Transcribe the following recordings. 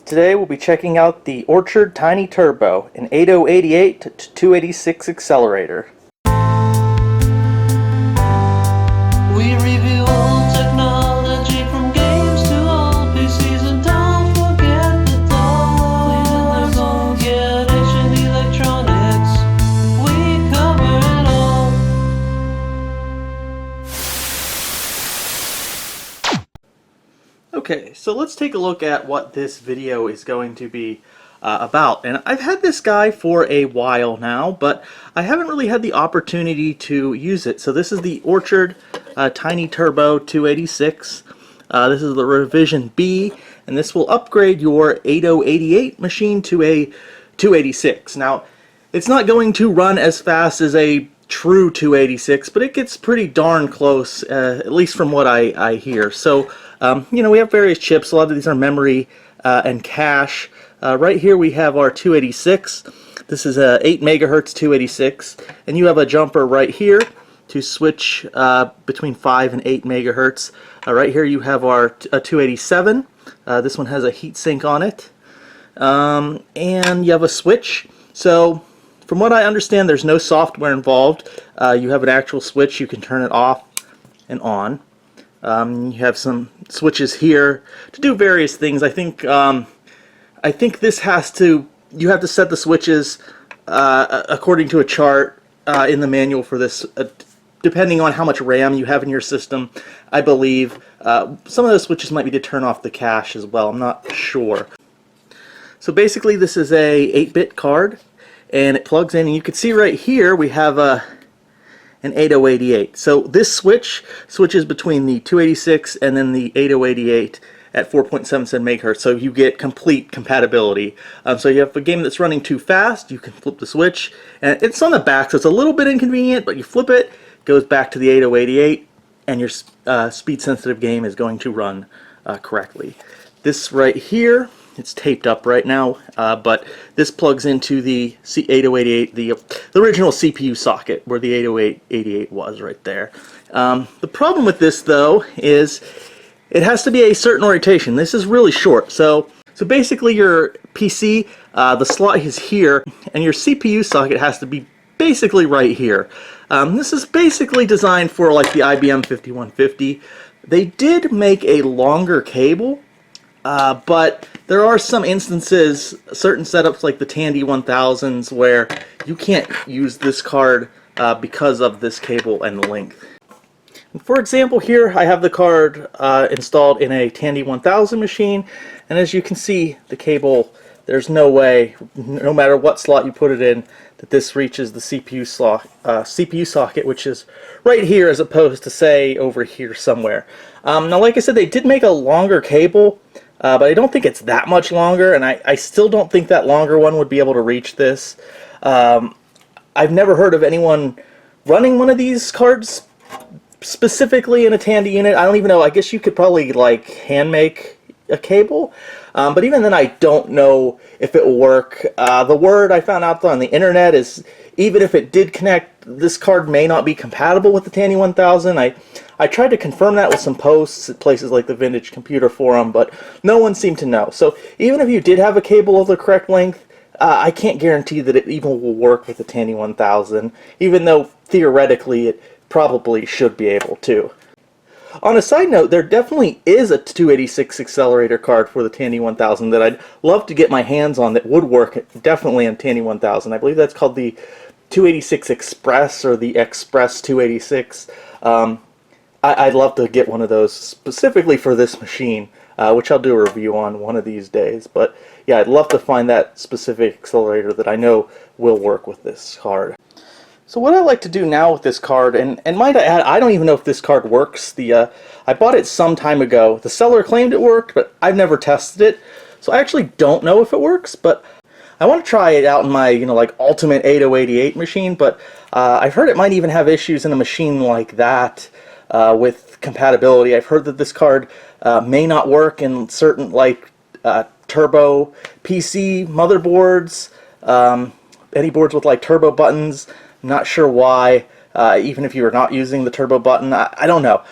Today we'll be checking out the Orchid Tiny Turbo, an 8088 to 286 accelerator. We review old technology from games to old PCs, and don't forget the doors. Don't get ancient electronics. We cover it all. Okay, so let's take a look at what this video is going to be about. And I've had this guy for a while now, but I haven't really had the opportunity to use it. So this is the Orchid Tiny Turbo 286. This is the revision B, and this will upgrade your 8088 machine to a 286. Now, it's not going to run as fast as a true 286, but it gets pretty darn close, at least from what I hear. So, you know, we have various chips. A lot of these are memory and cache. Right here we have our 286. This is a 8 megahertz 286, and you have a jumper right here to switch between 5 and 8 megahertz. Right here you have our 287. This one has a heatsink on it, and you have a switch. So from what I understand, there's no software involved. You have an actual switch. You can turn it off and on. You have some switches here to do various things. I think this has to, you have to set the switches according to a chart in the manual for this, depending on how much RAM you have in your system. I believe some of those switches might be to turn off the cache as well. I'm not sure. So basically this is a 8-bit card, and it plugs in, and you can see right here we have an 8088. So this switches between the 286 and then the 8088 at 4.77 megahertz, so you get complete compatibility. So you have a game that's running too fast, you can flip the switch, and it's on the back, so it's a little bit inconvenient, but you flip it, goes back to the 8088, and your speed-sensitive game is going to run correctly. This right here, it's taped up right now, but this plugs into the 8088, the original CPU socket where the 8088 was right there. The problem with this, though, is it has to be a certain orientation. This is really short. So basically your PC, the slot is here, and your CPU socket has to be basically right here. This is basically designed for like the IBM 5150. They did make a longer cable, but there are some instances, certain setups like the Tandy 1000s, where you can't use this card because of this cable and length. For example, here I have the card installed in a Tandy 1000 machine, and as you can see, the cable, there's no way, no matter what slot you put it in, that this reaches the CPU socket, which is right here as opposed to, say, over here somewhere. Now, like I said, they did make a longer cable, but I don't think it's that much longer, and I still don't think that longer one would be able to reach this. I've never heard of anyone running one of these cards specifically in a Tandy unit. I don't even know. I guess you could probably like hand make a cable, but even then I don't know if it will work. The word I found out on the internet is even if it did connect, this card may not be compatible with the Tandy 1000. I tried to confirm that with some posts at places like the Vintage Computer Forum, but no one seemed to know. So even if you did have a cable of the correct length, I can't guarantee that it even will work with the Tandy 1000, even though theoretically it probably should be able to. On a side note, there definitely is a 286 accelerator card for the Tandy 1000 that I'd love to get my hands on that would work definitely on Tandy 1000. I believe that's called the 286 Express or the Express 286. I'd love to get one of those specifically for this machine, which I'll do a review on one of these days. But yeah, I'd love to find that specific accelerator that I know will work with this card. So what I like to do now with this card, and might I add, I don't even know if this card works. I bought it some time ago. The seller claimed it worked, but I've never tested it, so I actually don't know if it works. But I want to try it out in my, like ultimate 8088 machine. But I've heard it might even have issues in a machine like that with compatibility. I've heard that this card may not work in certain like turbo PC motherboards, any boards with like turbo buttons. Not sure why, even if you are not using the turbo button, I don't know.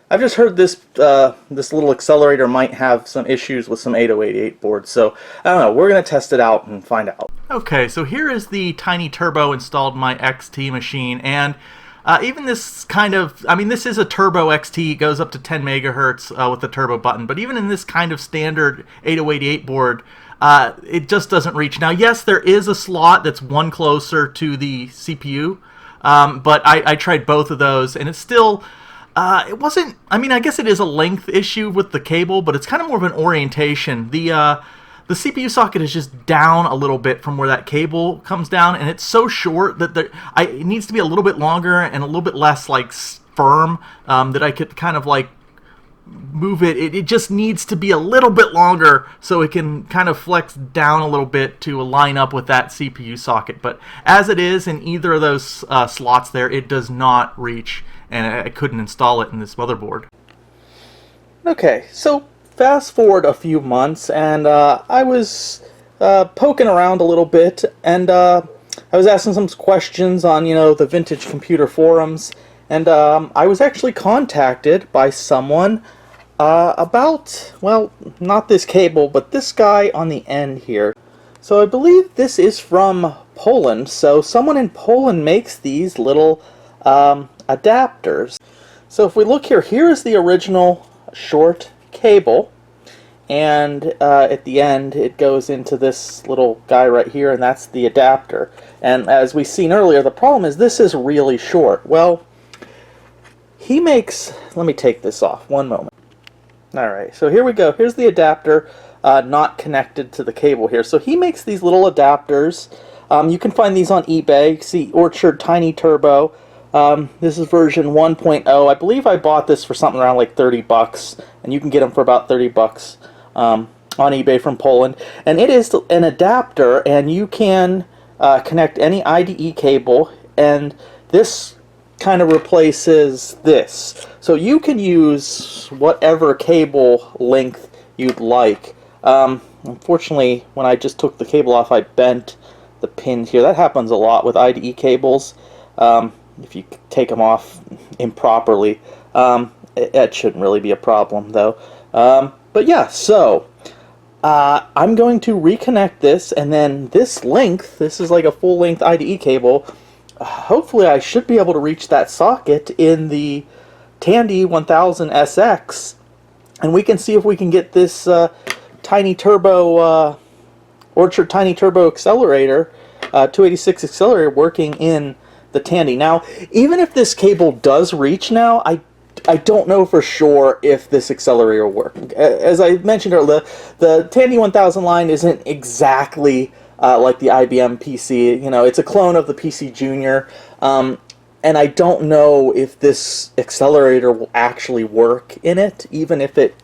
I've just heard this this little accelerator might have some issues with some 8088 boards, so I don't know. We're gonna test it out and find out. Okay, so here is the Tiny Turbo installed in my XT machine, and even this kind of, I mean, this is a Turbo XT, it goes up to 10 megahertz with the turbo button, but even in this kind of standard 8088 board, it just doesn't reach. Now, yes, there is a slot that's one closer to the CPU, but I tried both of those, and it's still, it wasn't, I mean, I guess it is a length issue with the cable, but it's kind of more of an orientation. The CPU socket is just down a little bit from where that cable comes down, and it's so short that it needs to be a little bit longer and a little bit less like firm, that I could kind of like move it. It just needs to be a little bit longer so it can kind of flex down a little bit to line up with that CPU socket. But as it is in either of those slots there, it does not reach, and I couldn't install it in this motherboard. Okay, so fast forward a few months, and I was poking around a little bit, and I was asking some questions on, you know, the vintage computer forums, and I was actually contacted by someone about, well, not this cable, but this guy on the end here. So I believe this is from Poland, so someone in Poland makes these little adapters. So if we look here, here is the original short cable, and at the end it goes into this little guy right here, and that's the adapter. And as we seen earlier, the problem is this is really short. Well, he makes, let me take this off one moment. Alright, so here we go. Here's the adapter, not connected to the cable here. So he makes these little adapters. You can find these on eBay. See, Orchid Tiny Turbo. This is version 1.0. I believe I bought this for something around like 30 bucks, and you can get them for about 30 bucks on eBay from Poland. And it is an adapter, and you can connect any IDE cable, and this kind of replaces this. So you can use whatever cable length you'd like. Unfortunately, when I just took the cable off, I bent the pins here. That happens a lot with IDE cables. If you take them off improperly. That shouldn't really be a problem, though. But yeah, so I'm going to reconnect this, and then this length, this is like a full-length IDE cable, hopefully I should be able to reach that socket in the Tandy 1000SX, and we can see if we can get this Tiny Turbo, Orchid Tiny Turbo accelerator, 286 accelerator working in the Tandy. Now, even if this cable does reach now, I don't know for sure if this accelerator will work. As I mentioned earlier, the Tandy 1000 line isn't exactly like the IBM PC. You know, it's a clone of the PC Junior, and I don't know if this accelerator will actually work in it, even if it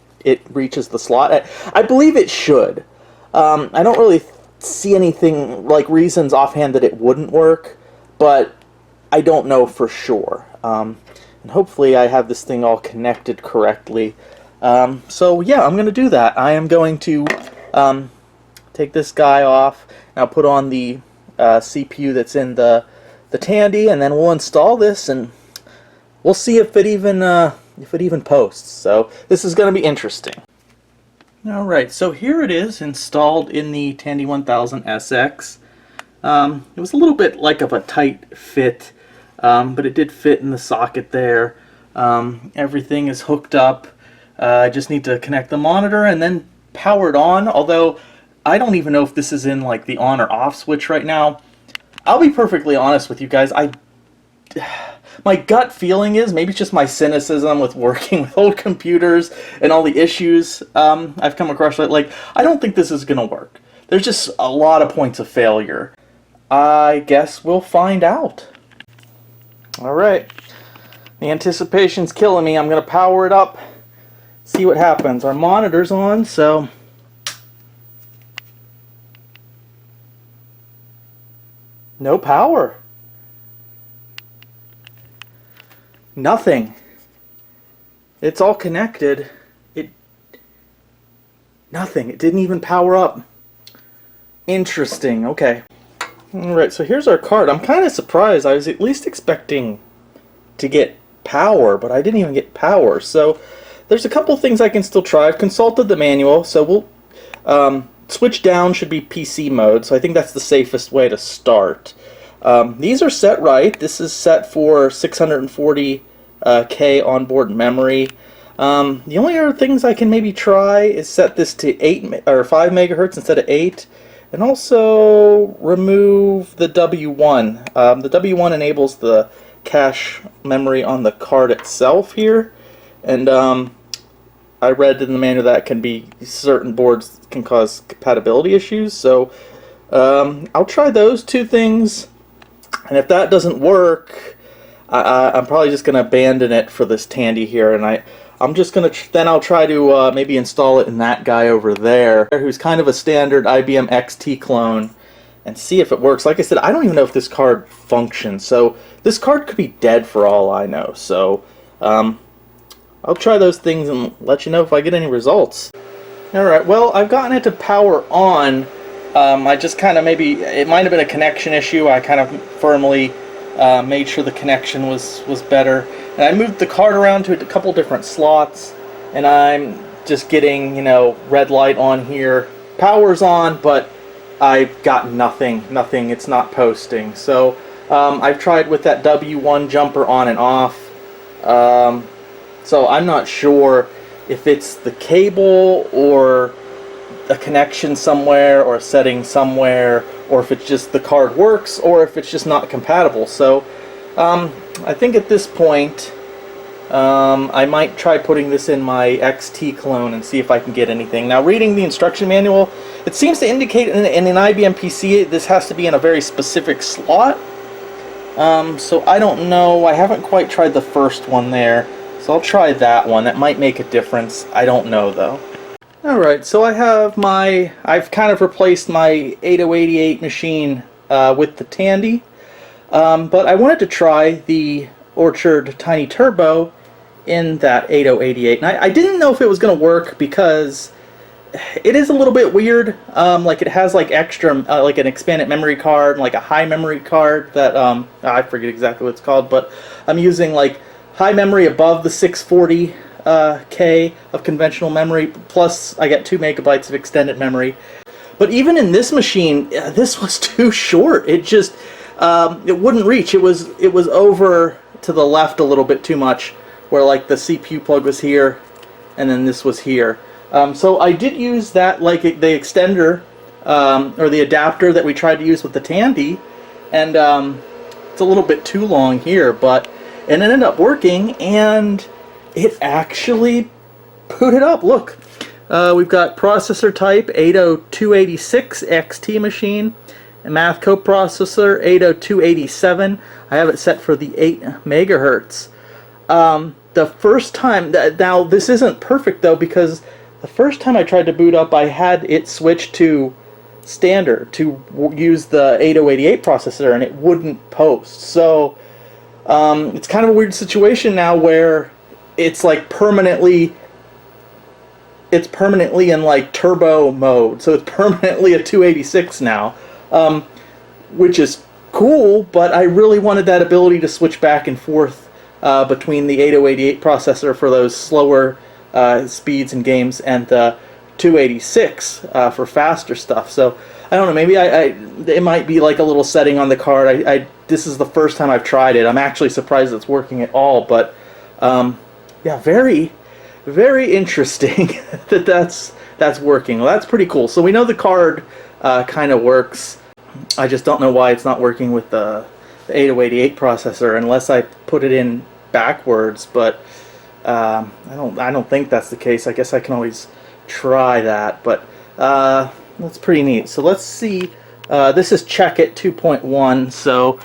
reaches the slot. I believe it should. I don't really see anything like reasons offhand that it wouldn't work, but I don't know for sure. And hopefully I have this thing all connected correctly. So yeah, I'm going to do that. I am going to take this guy off, and I'll put on the CPU that's in the Tandy, and then we'll install this, and we'll see if it even posts. So this is going to be interesting. Alright, so here it is installed in the Tandy 1000SX. It was a little bit like of a tight fit, but it did fit in the socket there. Everything is hooked up. I just need to connect the monitor and then power it on, although I don't even know if this is in like the on or off switch right now. I'll be perfectly honest with you guys. My gut feeling is, maybe it's just my cynicism with working with old computers and all the issues I've come across, like, I don't think this is going to work. There's just a lot of points of failure. I guess we'll find out. Alright, the anticipation's killing me. I'm going to power it up, see what happens. Our monitor's on, so no power. Nothing. It's all connected. Nothing. It didn't even power up. Interesting. Okay. Alright, so here's our card. I'm kind of surprised. I was at least expecting to get power, but I didn't even get power. So there's a couple things I can still try. I've consulted the manual, so we'll switch down should be PC mode, so I think that's the safest way to start. These are set right. This is set for 640K onboard memory. The only other things I can maybe try is set this to 5 megahertz instead of 8, and also remove the W1. The W1 enables the cache memory on the card itself here, and I read in the manual that can be certain boards can cause compatibility issues. So I'll try those two things, and if that doesn't work, I'm probably just going to abandon it for this Tandy here, and I'm just going to then I'll try to maybe install it in that guy over there, who's kind of a standard IBM XT clone, and see if it works. Like I said, I don't even know if this card functions, so this card could be dead for all I know. So I'll try those things and let you know if I get any results. Alright, well, I've gotten it to power on. I just kind of it might have been a connection issue. I kind of firmly made sure the connection was better. And I moved the card around to a couple different slots, and I'm just getting, red light on here. Power's on, but I've got nothing. It's not posting. So I've tried with that W1 jumper on and off. So I'm not sure if it's the cable or a connection somewhere or a setting somewhere, or if it's just the card works, or if it's just not compatible. So I think at this point I might try putting this in my XT clone and see if I can get anything. Now, reading the instruction manual, it seems to indicate in an IBM PC this has to be in a very specific slot. So I don't know. I haven't quite tried the first one there. So I'll try that one. That might make a difference. I don't know though. Alright, so I've kind of replaced my 8088 machine with the Tandy. But I wanted to try the Orchid Tiny Turbo in that 8088. And I didn't know if it was going to work because it is a little bit weird. Like it has like extra, like an expanded memory card, and like a high memory card that, I forget exactly what it's called, but I'm using like high memory above the 640K of conventional memory, plus I get 2 megabytes of extended memory. But even in this machine, this was too short. It just, it wouldn't reach. It was over to the left a little bit too much, where like the CPU plug was here, and then this was here. So I did use that, like the extender, or the adapter that we tried to use with the Tandy, and it's a little bit too long here, but it ended up working, and it actually booted up. Look, we've got processor type 80286 XT machine, and math coprocessor 80287. I have it set for the 8 megahertz. The first time, now this isn't perfect though, because the first time I tried to boot up, I had it switch to standard to use the 8088 processor, and it wouldn't post. So it's kind of a weird situation now where it's like permanently in like turbo mode, so it's permanently a 286 now, which is cool, but I really wanted that ability to switch back and forth between the 8088 processor for those slower speeds in games and the 286 for faster stuff. So I don't know, maybe it might be like a little setting on the card. This is the first time I've tried it. I'm actually surprised it's working at all, but yeah, very, very interesting that's working. Well, that's pretty cool. So we know the card kind of works. I just don't know why it's not working with the 8088 processor unless I put it in backwards, but I don't think that's the case. I guess I can always try that, but that's pretty neat. So let's see. This is Check It 2.1, so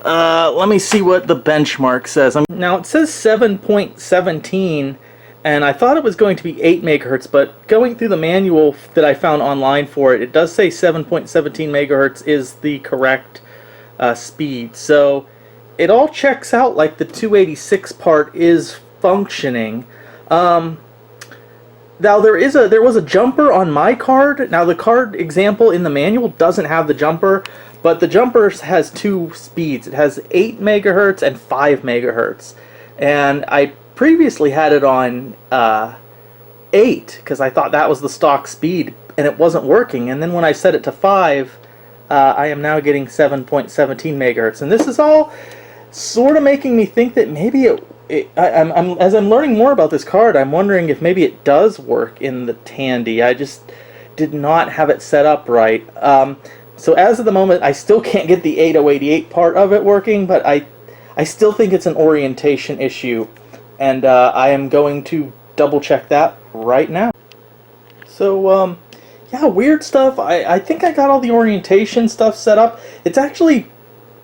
let me see what the benchmark says. Now it says 7.17, and I thought it was going to be 8 megahertz, but going through the manual that I found online for it, it does say 7.17 megahertz is the correct speed. So it all checks out, like the 286 part is functioning. Now there was a jumper on my card. Now the card example in the manual doesn't have the jumper, but the jumper has 2 speeds. It has 8 megahertz and 5 megahertz. And I previously had it on 8 because I thought that was the stock speed, and it wasn't working. And then when I set it to 5, I am now getting 7.17 megahertz. And this is all sort of making me think that maybe as I'm learning more about this card, I'm wondering if maybe it does work in the Tandy. I just did not have it set up right. So as of the moment, I still can't get the 8088 part of it working, but I still think it's an orientation issue, and I am going to double check that right now. So yeah, weird stuff. I think I got all the orientation stuff set up. It's actually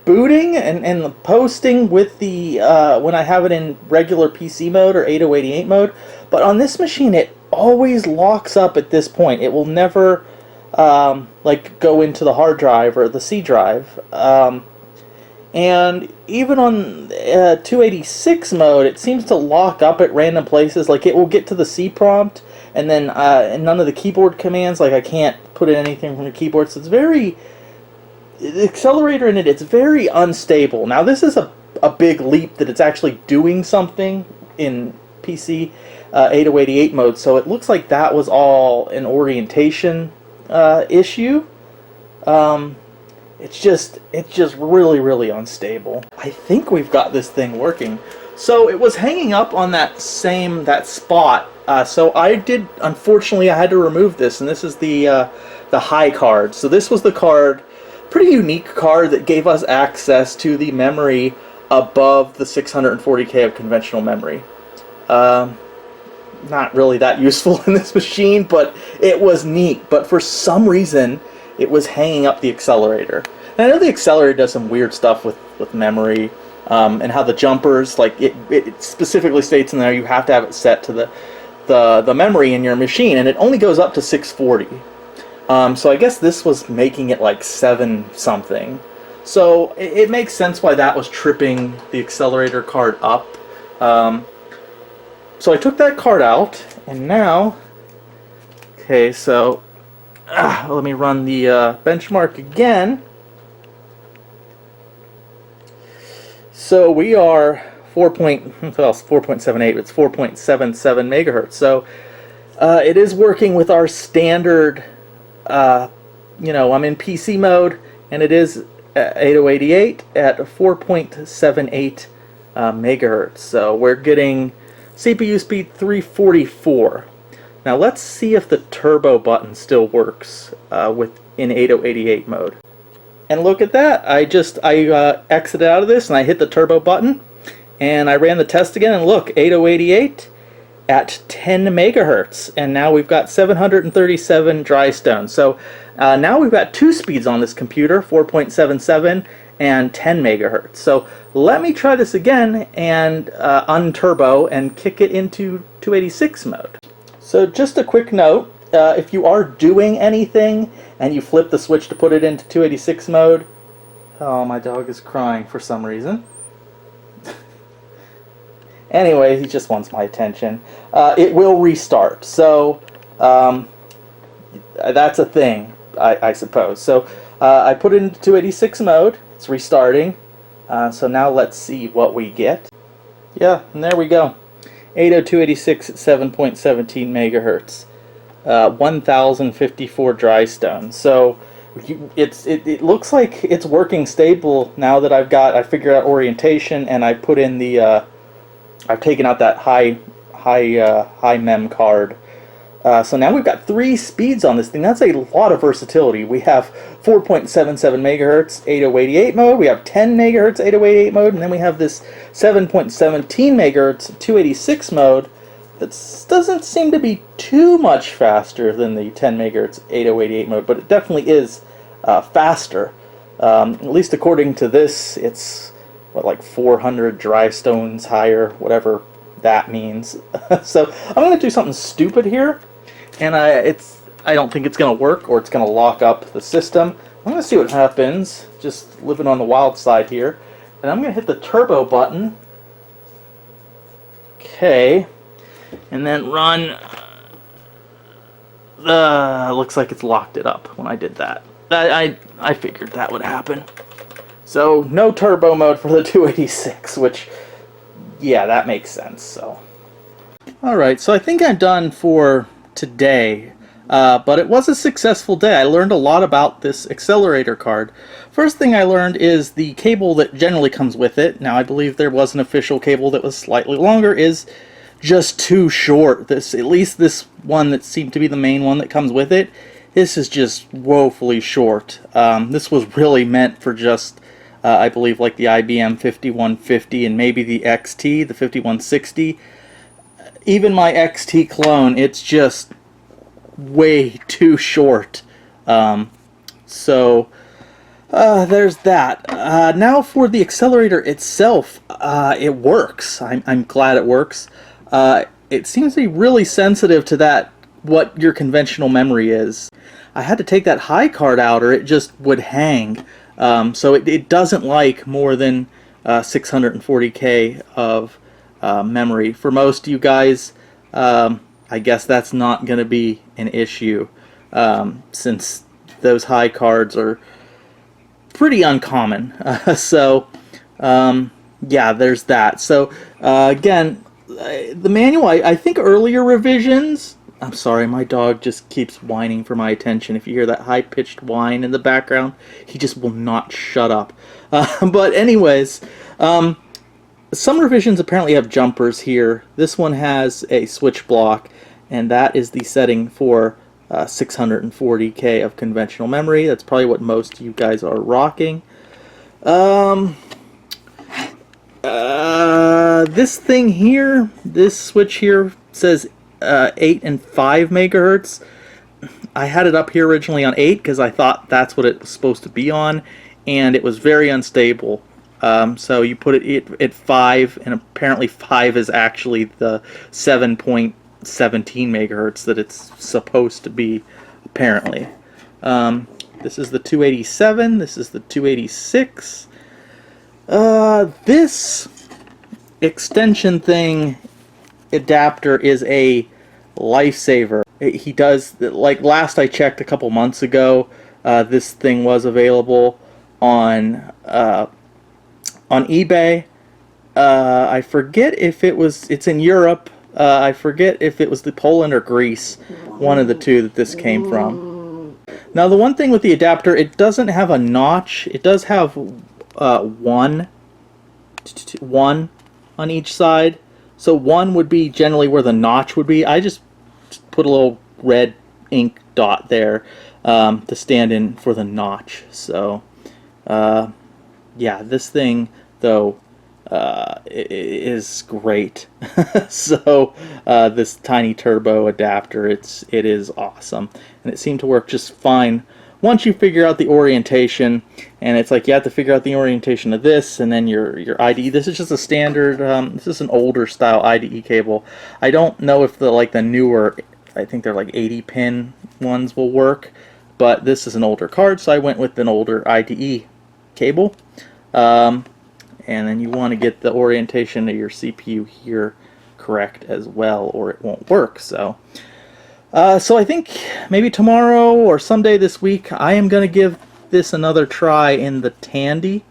booting and posting with the when I have it in regular PC mode or 8088 mode, but on this machine it always locks up at this point. It will never like go into the hard drive or the C drive. And even on 286 mode, it seems to lock up at random places. Like it will get to the C prompt, and then none of the keyboard commands. Like I can't put in anything from the keyboard. So it's very, the accelerator in it, it's very unstable. Now this is a big leap that it's actually doing something in PC 8088 mode. So it looks like that was all an orientation issue. It's just really unstable. I think we've got this thing working. So it was hanging up on that spot. So unfortunately I had to remove this, and this is the high card. So this was the card, pretty unique card that gave us access to the memory above the 640K of conventional memory. Not really that useful in this machine, but it was neat. But for some reason, it was hanging up the accelerator. And I know the accelerator does some weird stuff with memory, and how the jumpers, like it specifically states in there you have to have it set to the memory in your machine, and it only goes up to 640. So I guess this was making it like 7 something. So it makes sense why that was tripping the accelerator card up. So I took that card out, and now, okay, so let me run the benchmark again. So we are 4.78. It's 4.77 megahertz. So it is working with our standard. You know, I'm in PC mode, and it is 8088 at 4.78 megahertz. So we're getting CPU speed 344. Now let's see if the turbo button still works in 8088 mode. And look at that! I exited out of this and I hit the turbo button, and I ran the test again, and look, 8088 at 10 megahertz, and now we've got 737 dry stone. So now we've got 2 speeds on this computer, 4.77 and 10 megahertz. So let me try this again and unturbo and kick it into 286 mode. So just a quick note, if you are doing anything and you flip the switch to put it into 286 mode, oh, my dog is crying for some reason. Anyway, he just wants my attention. It will restart, so that's a thing, I suppose. So I put it into 286 mode, it's restarting, so now let's see what we get. Yeah, and there we go. 80286 at 7.17 megahertz, 1054 dry stone. So it looks like it's working stable now that I figured out orientation, and I put in the I've taken out that high mem card. So now we've got 3 speeds on this thing. That's a lot of versatility. We have 4.77 megahertz 8088 mode, we have 10 megahertz 8088 mode, and then we have this 7.17 megahertz 286 mode that doesn't seem to be too much faster than the 10 megahertz 8088 mode, but it definitely is faster. At least according to this, it's what, like 400 dry stones higher, whatever that means. So I'm going to do something stupid here, and I don't think it's going to work, or it's going to lock up the system. I'm going to see what happens, just living on the wild side here. And I'm going to hit the turbo button. Okay. And then run. Looks like it's locked it up when I did that. I figured that would happen. So no turbo mode for the 286, which, yeah, that makes sense. So, all right, so I think I'm done for today. But it was a successful day. I learned a lot about this accelerator card. First thing I learned is the cable that generally comes with it. Now, I believe there was an official cable that was slightly longer, is just too short. At least this one that seemed to be the main one that comes with it, this is just woefully short. This was really meant for just, I believe, like the IBM 5150 and maybe the XT, the 5160. Even my XT clone, it's just way too short. So there's that. Now for the accelerator itself, it works. I'm glad it works. It seems to be really sensitive to that, what your conventional memory is. I had to take that high card out or it just would hang. So it doesn't like more than 640K of memory. For most of you guys, I guess that's not going to be an issue, since those high cards are pretty uncommon. Yeah, there's that. So again, the manual, I think earlier revisions, I'm sorry, my dog just keeps whining for my attention. If you hear that high-pitched whine in the background, he just will not shut up. But anyways, some revisions apparently have jumpers here. This one has a switch block, and that is the setting for 640K of conventional memory. That's probably what most of you guys are rocking. This thing here, this switch here says 8 and 5 megahertz. I had it up here originally on 8 because I thought that's what it was supposed to be on, and it was very unstable. So you put it at 5, and apparently 5 is actually the 7.17 megahertz that it's supposed to be, apparently. This is the 287, this is the 286. This extension thing adapter is a lifesaver. He does, like last I checked a couple months ago, this thing was available on eBay. I forget if it's in Europe. I forget if it was the Poland or Greece, one of the two that this came from. Now the one thing with the adapter, it doesn't have a notch. It does have one on each side. So 1 would be generally where the notch would be. I just put a little red ink dot there to stand in for the notch. So yeah, this thing though is great. So this tiny turbo adapter, it is awesome, and it seemed to work just fine once you figure out the orientation. And it's like you have to figure out the orientation of this, and then your IDE. This is just a standard. This is an older style IDE cable. I don't know if the newer, I think they're like 80 pin ones will work, but this is an older card, so I went with an older IDE cable. And then you want to get the orientation of your CPU here correct as well, or it won't work. So so I think maybe tomorrow or someday this week I am going to give this another try in the Tandy,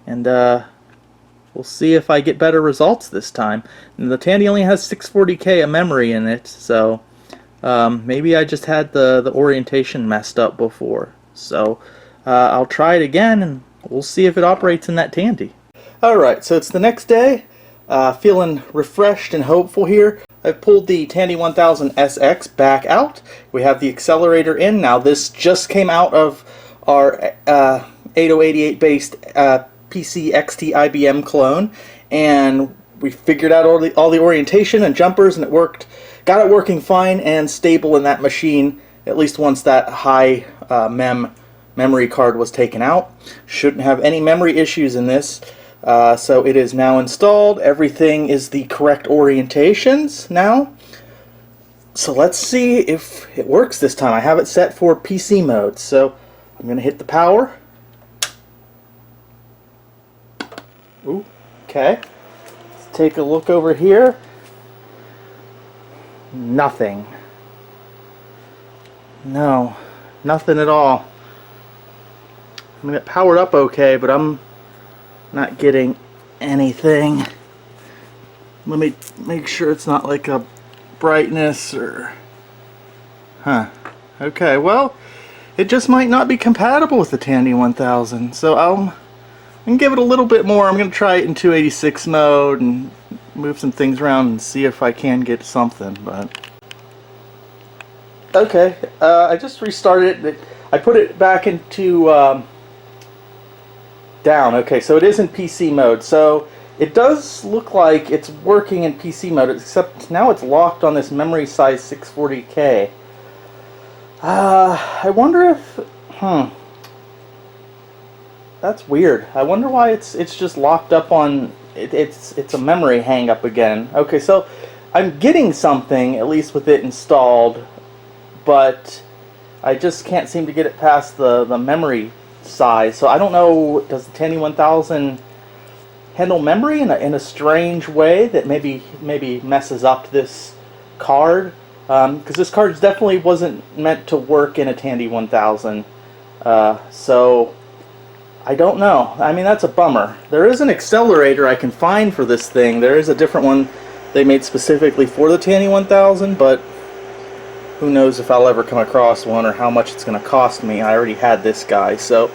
and we'll see if I get better results this time. And the Tandy only has 640K of memory in it, so maybe I just had the orientation messed up before. So I'll try it again, and we'll see if it operates in that Tandy. Alright, so it's the next day. Feeling refreshed and hopeful here. I've pulled the Tandy 1000 SX back out. We have the accelerator in. Now this just came out of our 8088 based PC XT IBM clone, and we figured out all the orientation and jumpers, and it worked. Got it working fine and stable in that machine, at least once that high memory card was taken out. Shouldn't have any memory issues in this. So it is now installed. Everything is the correct orientations now. So let's see if it works this time. I have it set for PC mode, so I'm going to hit the power. Ooh, okay. Let's take a look over here. Nothing. No, nothing at all. I mean, it powered up okay, but I'm not getting anything. Let me make sure it's not like a brightness or... Huh. Okay, well, it just might not be compatible with the Tandy 1000. So I'm going to give it a little bit more. I'm going to try it in 286 mode and move some things around and see if I can get something. But okay, I just restarted it. I put it back into down. Okay, so it is in PC mode. So it does look like it's working in PC mode, except now it's locked on this memory size 640K. I wonder if, that's weird. I wonder why it's just locked up on, it's a memory hang up again. Okay, so I'm getting something, at least with it installed, but I just can't seem to get it past the memory size. So I don't know, does the Tandy 1000 handle memory in a strange way that maybe messes up this card? Because this card definitely wasn't meant to work in a Tandy 1000. So I don't know. I mean, that's a bummer. There is an accelerator I can find for this thing. There is a different one they made specifically for the Tandy 1000, but who knows if I'll ever come across one or how much it's going to cost me. I already had this guy, so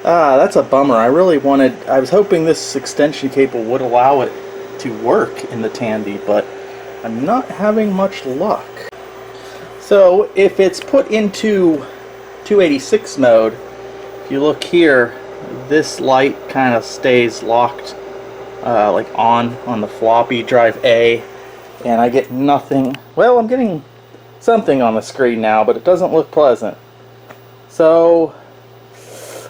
that's a bummer. I was hoping this extension cable would allow it to work in the Tandy, but I'm not having much luck. So if it's put into 286 mode, if you look here, this light kind of stays locked like on the floppy drive A, and I get nothing. Well, I'm getting something on the screen now, but it doesn't look pleasant. So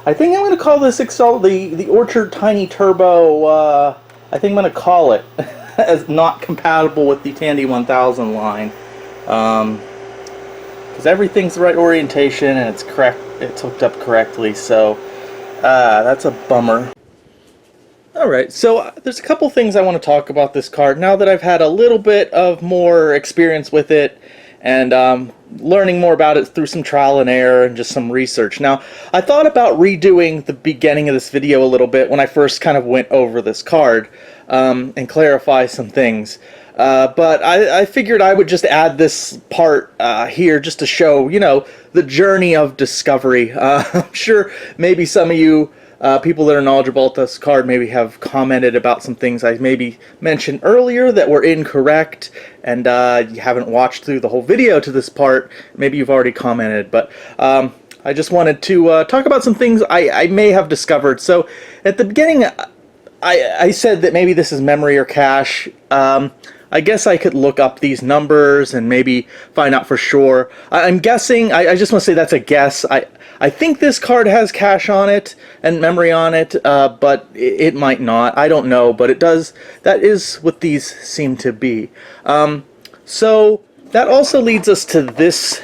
I think I'm going to call this the Orchid Tiny Turbo. I think I'm going to call it as not compatible with the Tandy 1000 line, because everything's the right orientation and it's correct. It's hooked up correctly. So that's a bummer. Alright, so there's a couple things I want to talk about this card now that I've had a little bit of more experience with it and learning more about it through some trial and error and just some research. Now, I thought about redoing the beginning of this video a little bit when I first kind of went over this card and clarify some things. But I figured I would just add this part here just to show, you know, the journey of discovery. I'm sure maybe some of you people that are knowledgeable about this card maybe have commented about some things I maybe mentioned earlier that were incorrect, and you haven't watched through the whole video to this part. Maybe you've already commented, but I just wanted to talk about some things I may have discovered. So at the beginning, I said that maybe this is memory or cache. I guess I could look up these numbers and maybe find out for sure. I'm guessing, I just want to say that's a guess. I think this card has cache on it and memory on it, but it might not. I don't know, but it does. That is what these seem to be. So that also leads us to this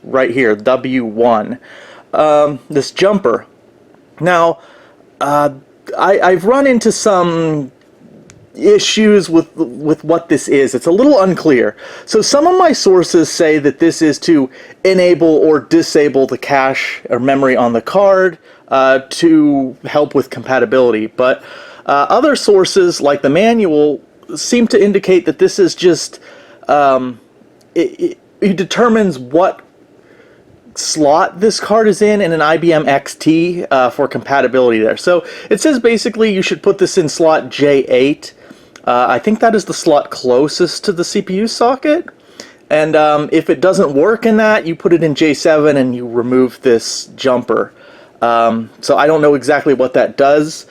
right here, W1, this jumper. Now, I've run into some issues with what this is. It's a little unclear. So some of my sources say that this is to enable or disable the cache or memory on the card to help with compatibility, but other sources like the manual seem to indicate that this is just it determines what slot this card is in an IBM XT for compatibility there. So it says basically you should put this in slot J8. I think that is the slot closest to the CPU socket, and if it doesn't work in that, you put it in J7 and you remove this jumper. So I don't know exactly what that does,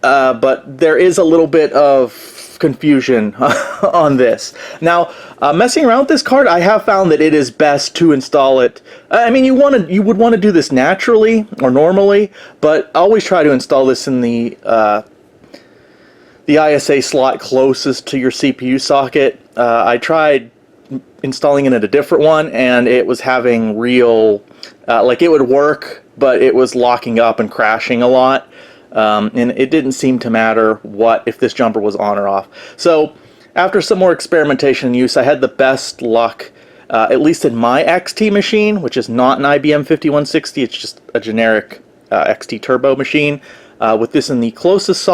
but there is a little bit of confusion on this. Now, messing around with this card, I have found that it is best to install it. I mean, you would want to do this naturally or normally, but always try to install this in the ISA slot closest to your CPU socket. I tried installing it in a different one, and it was having real, like it would work, but it was locking up and crashing a lot. And it didn't seem to matter if this jumper was on or off. So after some more experimentation and use, I had the best luck, at least in my XT machine, which is not an IBM 5160, it's just a generic XT Turbo machine, with this in the closest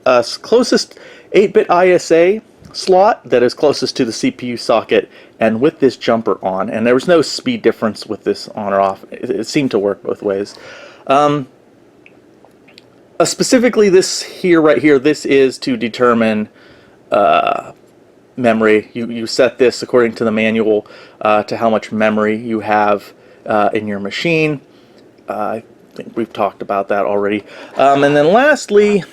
8-bit ISA slot that is closest to the CPU socket and with this jumper on, and there was no speed difference with this on or off. It seemed to work both ways. Specifically this here, right here, this is to determine memory. You set this according to the manual to how much memory you have in your machine. I think we've talked about that already. And then lastly,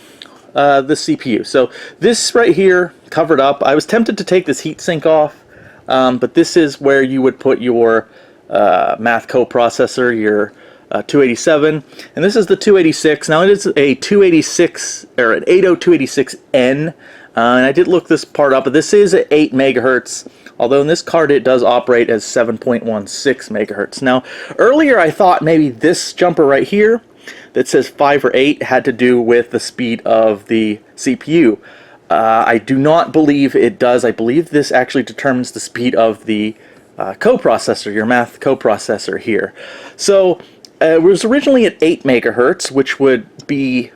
the CPU. So this right here, covered up. I was tempted to take this heatsink off, but this is where you would put your math coprocessor, your 287, and this is the 286. Now it is a 286 or an 80286N, and I did look this part up, but this is at 8 megahertz. Although in this card it does operate as 7.16 megahertz. Now earlier I thought maybe this jumper right here that says 5 or 8 had to do with the speed of the CPU. I do not believe it does. I believe this actually determines the speed of the coprocessor, your math coprocessor here. So it was originally at 8 megahertz, which would be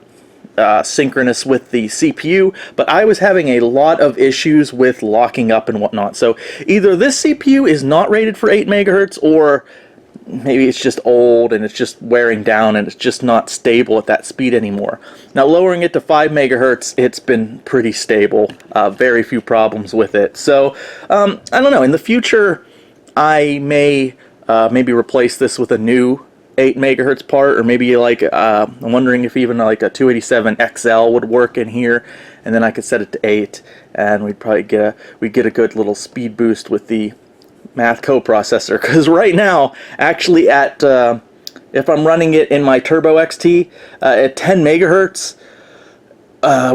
synchronous with the CPU, but I was having a lot of issues with locking up and whatnot. So either this CPU is not rated for 8 megahertz, or maybe it's just old and it's just wearing down and it's just not stable at that speed anymore. Now lowering it to 5 megahertz, it's been pretty stable. Very few problems with it. So I don't know. In the future, I may maybe replace this with a new 8 megahertz part, or maybe like I'm wondering if even like a 287 XL would work in here, and then I could set it to 8, and we'd probably get a good little speed boost with the math coprocessor. Because right now, actually, at if I'm running it in my Turbo XT at 10 megahertz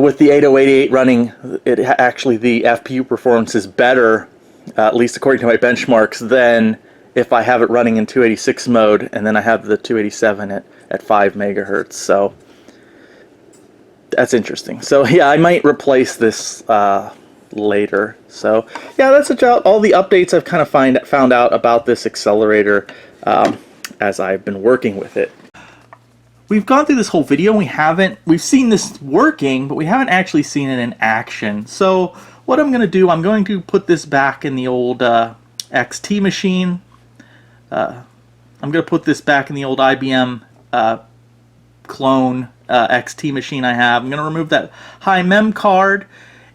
with the 8088 running, it actually the FPU performance is better, at least according to my benchmarks, than if I have it running in 286 mode, and then I have the 287 at 5 megahertz. So that's interesting. So yeah, I might replace this later. So yeah, that's about all the updates I've kind of found out about this accelerator as I've been working with it. We've gone through this whole video and we've seen this working, but we haven't actually seen it in action. So what I'm going to do, I'm going to put this back in the old XT machine. I'm going to put this back in the old IBM clone XT machine I have. I'm going to remove that high mem card,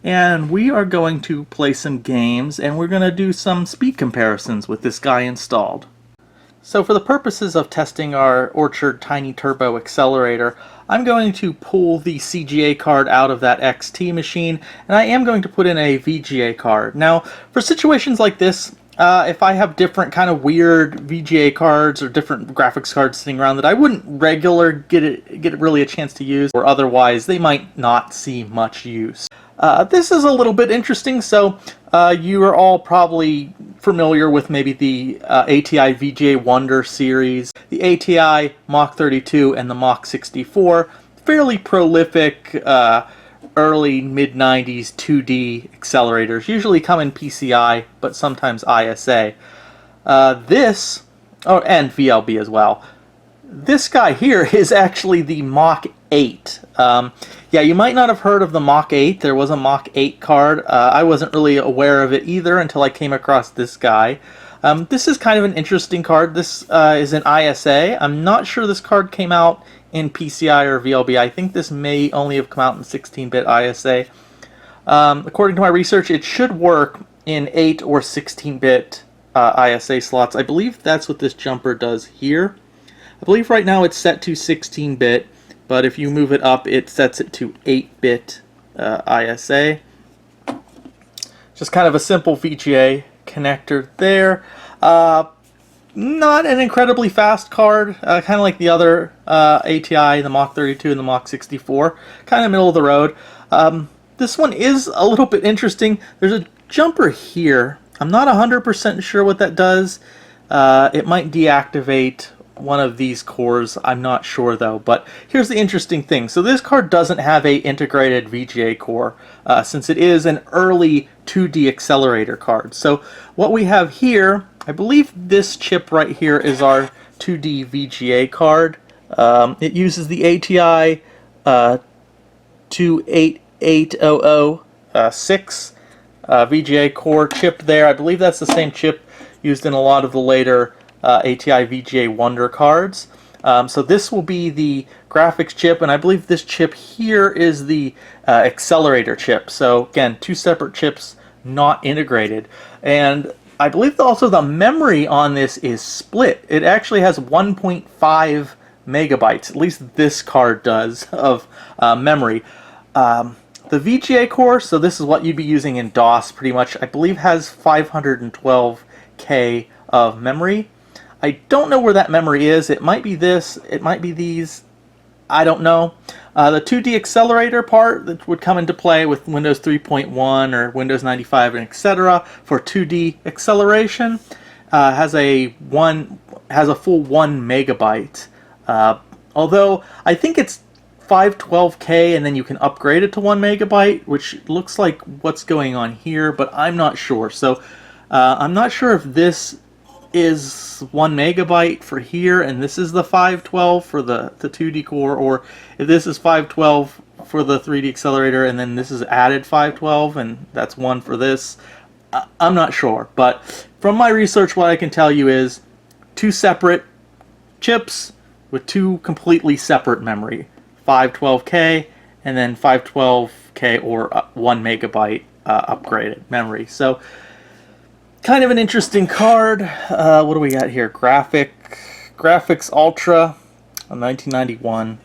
and we are going to play some games, and we're going to do some speed comparisons with this guy installed. So for the purposes of testing our Orchid Tiny Turbo accelerator, I'm going to pull the CGA card out of that XT machine, and I am going to put in a VGA card. Now, for situations like this, if I have different kind of weird VGA cards or different graphics cards sitting around that I wouldn't get really a chance to use, or otherwise they might not see much use. This is a little bit interesting. So you are all probably familiar with maybe the ATI VGA Wonder series, the ATI Mach 32 and the Mach 64, fairly prolific early mid-90s 2D accelerators, usually come in PCI, but sometimes ISA. And VLB as well. This guy here is actually the Mach 8. Yeah, you might not have heard of the Mach 8. There was a Mach 8 card. I wasn't really aware of it either until I came across this guy. This is kind of an interesting card. This is an ISA. I'm not sure this card came out in PCI or VLB. I think this may only have come out in 16-bit ISA. According to my research, it should work in 8 or 16-bit ISA slots. I believe that's what this jumper does here. I believe right now it's set to 16-bit, but if you move it up, it sets it to 8-bit ISA. Just kind of a simple VGA connector there. Not an incredibly fast card, kind of like the other ATI, the Mach 32 and the Mach 64, kind of middle of the road. This one is a little bit interesting. There's a jumper here. I'm not 100% sure what that does. It might deactivate one of these cores. I'm not sure though, but here's the interesting thing. So this card doesn't have a integrated VGA core since it is an early 2D accelerator card. So what we have here, I believe this chip right here is our 2D VGA card. It uses the ATI 28800 6 VGA core chip there. I believe that's the same chip used in a lot of the later ATI VGA Wonder cards. So this will be the graphics chip, and I believe this chip here is the accelerator chip. So again, two separate chips, not integrated. And I believe also the memory on this is split. It actually has 1.5 megabytes, at least this card does, of memory. The VGA core, so this is what you'd be using in DOS pretty much, I believe has 512K of memory. I don't know where that memory is. It might be this, it might be these, I don't know. The 2D accelerator part that would come into play with Windows 3.1 or Windows 95 and etc. for 2D acceleration has a full 1 megabyte. Although I think it's 512K and then you can upgrade it to 1 megabyte, which looks like what's going on here, but I'm not sure. So I'm not sure if this is 1 megabyte for here and this is the 512 for the 2D core, or if this is 512 for the 3D accelerator and then this is added 512 and that's one for this. I'm not sure, but from my research what I can tell you is two separate chips with two completely separate memory, 512K and then 512K or 1 megabyte upgraded memory. So kind of an interesting card. What do we got here? Graphics Ultra, 1991.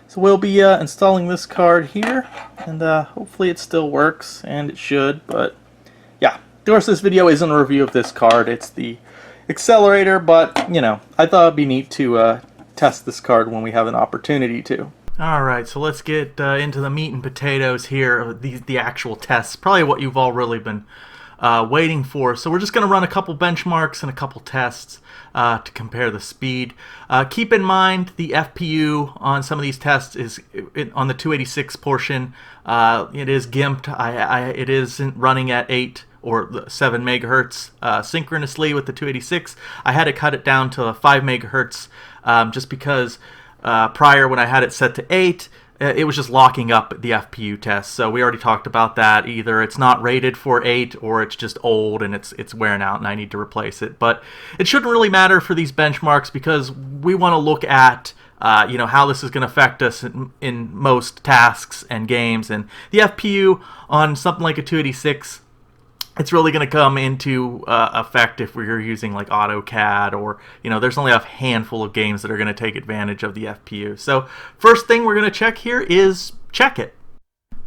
So we'll be installing this card here, and hopefully it still works, and it should. But yeah, of course this video isn't a review of this card. It's the accelerator, but you know, I thought it'd be neat to test this card when we have an opportunity to. Alright, so let's get into the meat and potatoes here, the actual tests. Probably what you've all really been waiting for. So we're just going to run a couple benchmarks and a couple tests to compare the speed. Keep in mind the FPU on some of these tests is on the 286 portion. It is gimped. It isn't running at 8 or 7 megahertz synchronously with the 286. I had to cut it down to 5 megahertz just because prior when I had it set to 8, it was just locking up the FPU test. So we already talked about that. Either it's not rated for 8 or it's just old and it's wearing out and I need to replace it. But it shouldn't really matter for these benchmarks because we want to look at you know, how this is going to affect us in most tasks and games. And the FPU on something like a 286, it's really going to come into effect if we're using like AutoCAD, or you know, there's only a handful of games that are going to take advantage of the FPU. So first thing we're going to check here is check it.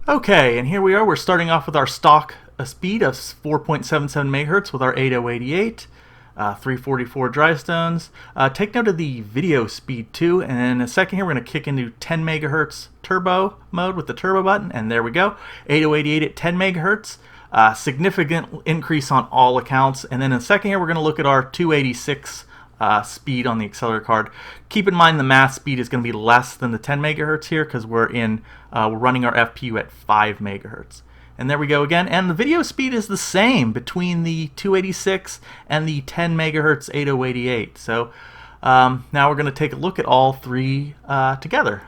Okay, and here we are. We're starting off with our stock speed of 4.77 megahertz with our 8088, 344 dry stones. Take note of the video speed too, and in a second here we're going to kick into 10 megahertz turbo mode with the turbo button, and there we go. 8088 at 10 megahertz. Significant increase on all accounts. And then in a second here, we're going to look at our 286 speed on the accelerator card. Keep in mind the math speed is going to be less than the 10 megahertz here because we're running our FPU at 5 megahertz. And there we go again. And the video speed is the same between the 286 and the 10 megahertz 8088. So now we're going to take a look at all three together.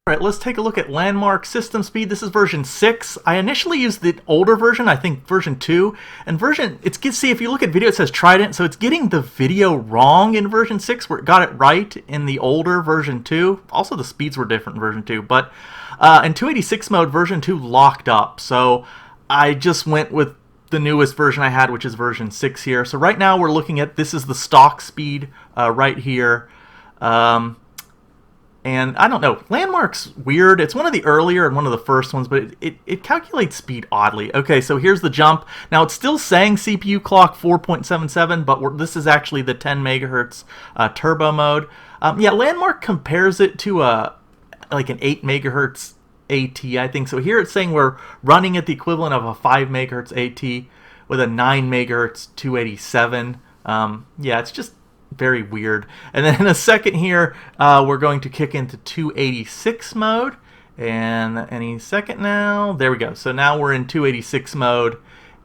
Alright, let's take a look at landmark system speed. This is version 6. I initially used the older version, I think version 2. And see if you look at video it says Trident, so it's getting the video wrong in version 6 where it got it right in the older version 2. Also the speeds were different in version 2, but in 286 mode version 2 locked up. So I just went with the newest version I had, which is version 6 here. So right now we're looking at, this is the stock speed right here. And I don't know, Landmark's weird. It's one of the earlier and one of the first ones, but it calculates speed oddly. Okay, so here's the jump. Now it's still saying CPU clock 4.77, but this is actually the 10 megahertz turbo mode. Yeah, Landmark compares it to like an 8 megahertz AT, I think. So here it's saying we're running at the equivalent of a 5 megahertz AT with a 9 megahertz 287. Yeah, it's just very weird. And then in a second here, we're going to kick into 286 mode. And any second now, there we go. So now we're in 286 mode,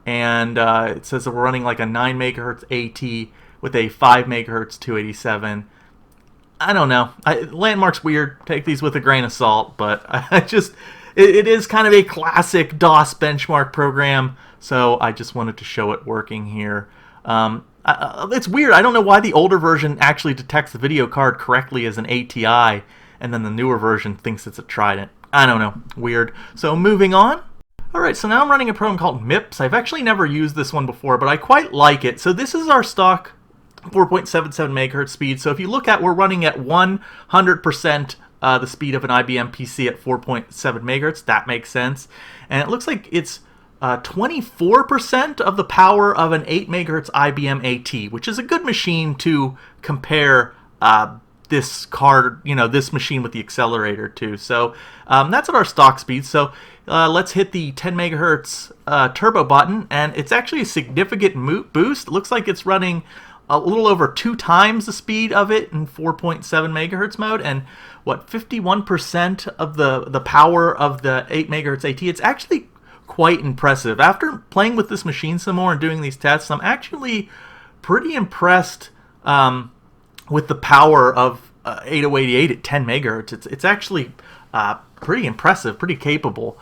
and it says that we're running like a 9 megahertz AT with a 5 megahertz 287. I don't know. Landmark's weird. Take these with a grain of salt, but it is kind of a classic DOS benchmark program, so I just wanted to show it working here. It's weird. I don't know why the older version actually detects the video card correctly as an ATI, and then the newer version thinks it's a Trident. I don't know. Weird. So moving on. Alright, so now I'm running a program called MIPS. I've actually never used this one before, but I quite like it. So this is our stock 4.77 megahertz speed. So if you look at, we're running at 100% the speed of an IBM PC at 4.7 megahertz. That makes sense. And it looks like it's 24% of the power of an 8 megahertz IBM AT, which is a good machine to compare this card, this machine with the accelerator to. So that's at our stock speed. So let's hit the 10 megahertz turbo button, and it's actually a significant boost. It looks like it's running a little over 2 times the speed of it in 4.7 megahertz mode, and 51% of the power of the 8 megahertz AT. It's actually quite impressive. After playing with this machine some more and doing these tests, I'm actually pretty impressed with the power of 8088 at 10 megahertz. It's actually pretty impressive, pretty capable.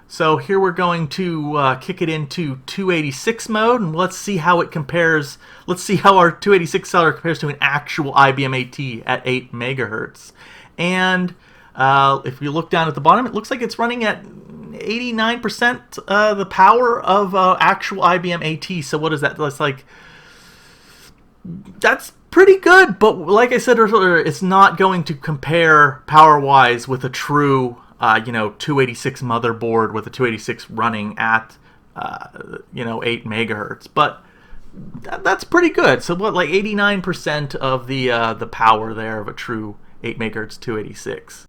So here we're going to kick it into 286 mode, and let's see how it compares. Let's see how our 286 accelerator compares to an actual IBM AT at 8 megahertz. And if you look down at the bottom, it looks like it's running at 89% the power of actual IBM AT. So what is that? That's pretty good, but like I said earlier, it's not going to compare power-wise with a true 286 motherboard with a 286 running at 8 megahertz. But that's pretty good. So what, like 89% of the power there of a true 8 megahertz 286.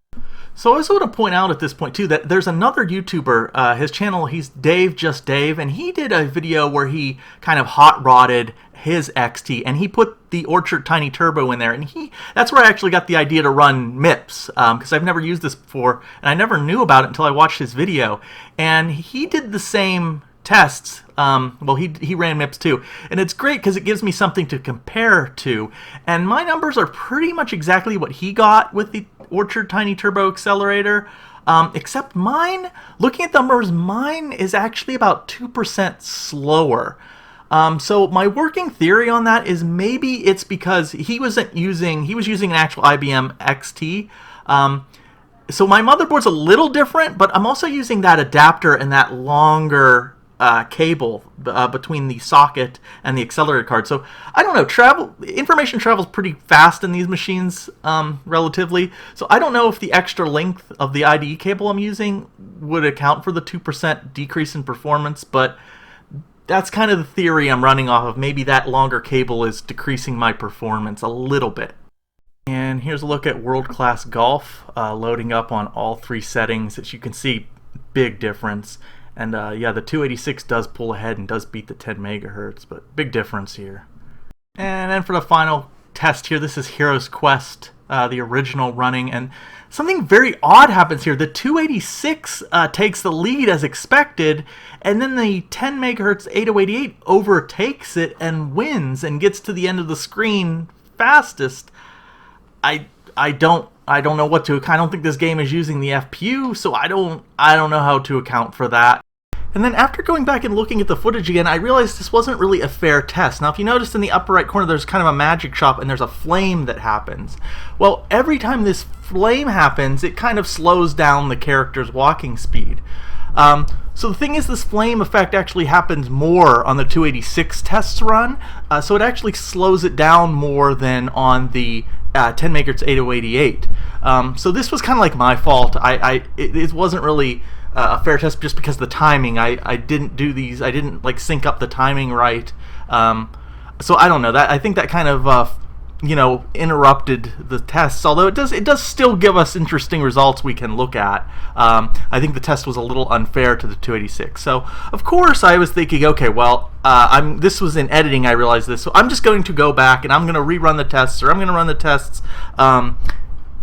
So I also want to point out at this point too that there's another YouTuber, his channel, he's Dave Just Dave, and he did a video where he kind of hot rodded his XT, and he put the Orchid Tiny Turbo in there, and that's where I actually got the idea to run MIPS, because I've never used this before, and I never knew about it until I watched his video. And he did the same tests. Well, he ran MIPS too, and it's great because it gives me something to compare to, and my numbers are pretty much exactly what he got with the Orchid Tiny Turbo accelerator, except mine, looking at the numbers, mine is actually about 2% slower. So my working theory on that is maybe it's because he was using an actual IBM XT. So my motherboard's a little different, but I'm also using that adapter and that longer cable between the socket and the accelerator card. So I don't know, information travels pretty fast in these machines, relatively. So I don't know if the extra length of the IDE cable I'm using would account for the 2% decrease in performance, but that's kind of the theory I'm running off of. Maybe that longer cable is decreasing my performance a little bit. And here's a look at World Class Golf, loading up on all 3 settings. As you can see, big difference. And yeah, the 286 does pull ahead and does beat the 10 megahertz, but big difference here. And then for the final test here, this is Hero's Quest, the original running, and something very odd happens here. The 286 takes the lead as expected, and then the 10 megahertz 8088 overtakes it and wins and gets to the end of the screen fastest. I don't know what to. I don't think this game is using the FPU, so I don't know how to account for that. And then after going back and looking at the footage again, I realized this wasn't really a fair test. Now, if you notice in the upper right corner, there's kind of a magic shop and there's a flame that happens. Well, every time this flame happens, it kind of slows down the character's walking speed. So the thing is, this flame effect actually happens more on the 286 tests run, so it actually slows it down more than on the 10 megahertz 8088. So this was kind of like my fault. It wasn't really a fair test just because of the timing. I didn't do these. I didn't like sync up the timing right. So I don't know. I think that kind of interrupted the tests. Although it does still give us interesting results we can look at. I think the test was a little unfair to the 286. So of course I was thinking, okay, well, this was in editing. I realized this, so I'm just going to go back and I'm going to rerun the tests, or I'm going to run the tests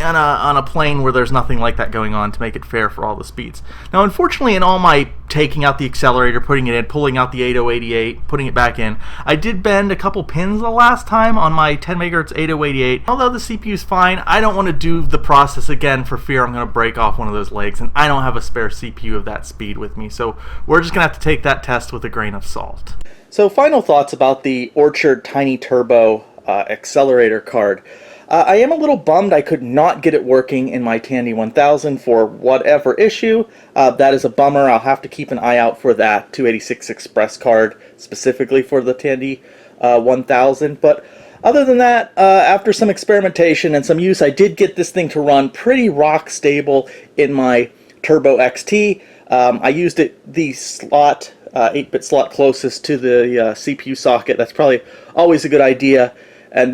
on a plane where there's nothing like that going on to make it fair for all the speeds. Now, unfortunately, in all my taking out the accelerator, putting it in, pulling out the 8088, putting it back in, I did bend a couple pins the last time on my 10 MHz 8088. Although the CPU is fine, I don't want to do the process again for fear I'm going to break off one of those legs, and I don't have a spare CPU of that speed with me, so we're just going to have to take that test with a grain of salt. So final thoughts about the Orchid Tiny Turbo accelerator card. I am a little bummed I could not get it working in my Tandy 1000 for whatever issue. That is a bummer. I'll have to keep an eye out for that 286 Express card specifically for the Tandy 1000. But other than that, after some experimentation and some use, I did get this thing to run pretty rock stable in my Turbo XT. I used the slot, 8-bit slot closest to the CPU socket. That's probably always a good idea. And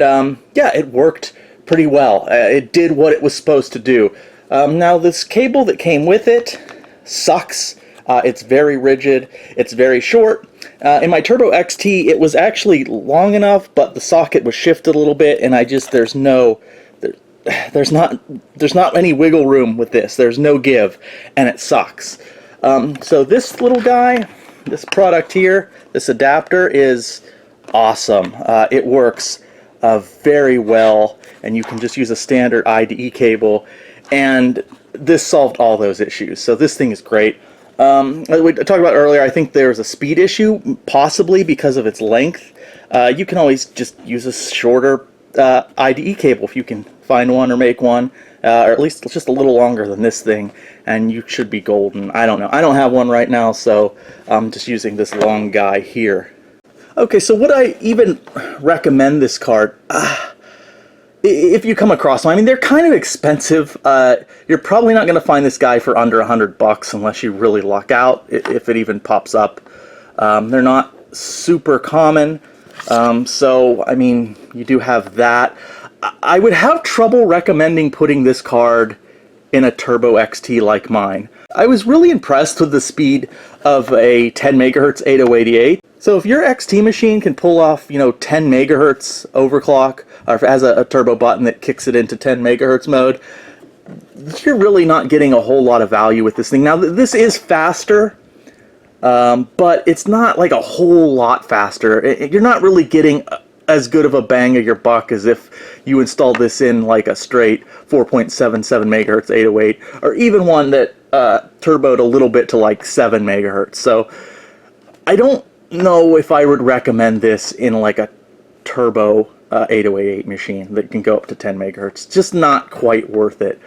yeah, it worked pretty well. It did what it was supposed to do. Now this cable that came with it sucks. It's very rigid. It's very short. In my Turbo XT, it was actually long enough, but the socket was shifted a little bit, and there's not any wiggle room with this. There's no give, and it sucks. So this little guy, this product here, this adapter is awesome. It works very well, and you can just use a standard IDE cable, and this solved all those issues. So this thing is great. We talked about earlier, I think there's a speed issue, possibly because of its length. You can always just use a shorter IDE cable if you can find one or make one, or at least just a little longer than this thing, and you should be golden. I don't know. I don't have one right now, so I'm just using this long guy here. Okay, so would I even recommend this card? If you come across them, I mean, they're kind of expensive. You're probably not going to find this guy for under $100 unless you really luck out, if it even pops up. They're not super common, so, I mean, you do have that. I would have trouble recommending putting this card in a Turbo XT like mine. I was really impressed with the speed of a 10 MHz 8088. So if your XT machine can pull off, 10 megahertz overclock, or has a turbo button that kicks it into 10 megahertz mode, you're really not getting a whole lot of value with this thing. Now, this is faster, but it's not like a whole lot faster. You're not really getting as good of a bang of your buck as if you installed this in like a straight 4.77 megahertz 808, or even one that turboed a little bit to like 7 megahertz. So I don't know if I would recommend this in like a turbo 8088 machine that can go up to 10 megahertz. Just not quite worth it.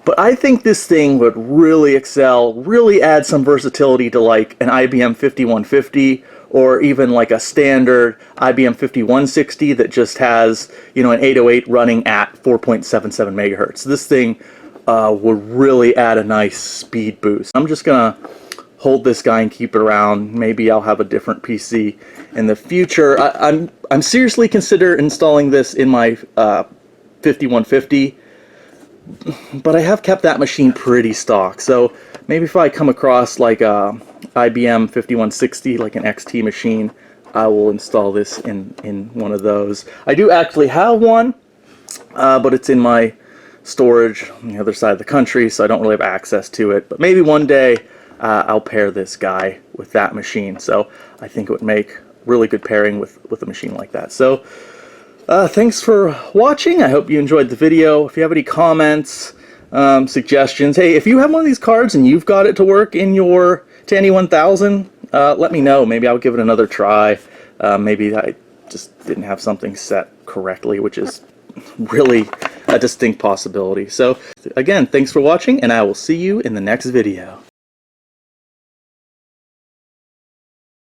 But I think this thing would really excel, really add some versatility to like an IBM 5150, or even like a standard IBM 5160 that just has, an 808 running at 4.77 megahertz. This thing would really add a nice speed boost. I'm just gonna hold this guy and keep it around. Maybe I'll have a different PC in the future. I'm seriously consider installing this in my 5150, but I have kept that machine pretty stock. So maybe if I come across like a IBM 5160, like an XT machine, I will install this in one of those. I do actually have one, but it's in my storage on the other side of the country, so I don't really have access to it. But maybe one day I'll pair this guy with that machine. So I think it would make really good pairing with a machine like that. So thanks for watching. I hope you enjoyed the video. If you have any comments, suggestions, hey, if you have one of these cards and you've got it to work in your Tandy 1000, let me know. Maybe I'll give it another try. Maybe I just didn't have something set correctly, which is really a distinct possibility. So again, thanks for watching, and I will see you in the next video.